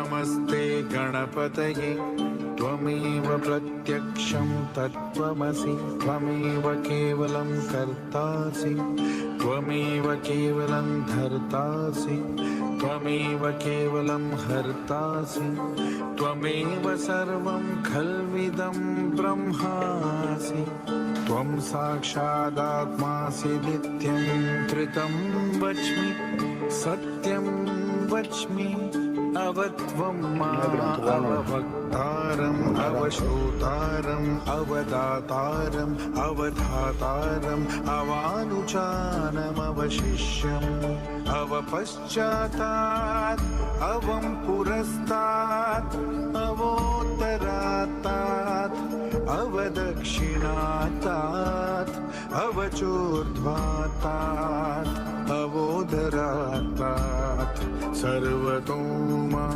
नमस्ते गणपतये त्वमेव प्रत्यक्षं तत्त्वमसि त्वमेव केवलं कर्तासि त्वमेव केवलं धर्तासि त्वमेव केवलं हर्तासि त्वमेव सर्वं खल्विदं ब्रह्मासि त्वं साक्षादात्मासि नित्यं त्रितं वच्मि सत्यं वच्मि अवत्वं अवभक्तारम् अवश्रोतारम् अवदातारम् अवधातारम् अवानुचानमवशिष्यम् अवपश्चातात् अवं पुरस्तात् अवोत्तरात्तात् अवदक्षिणात्तात् अवचोर्ध्वात्तात् अवोदरात्तात् सर्वतो मा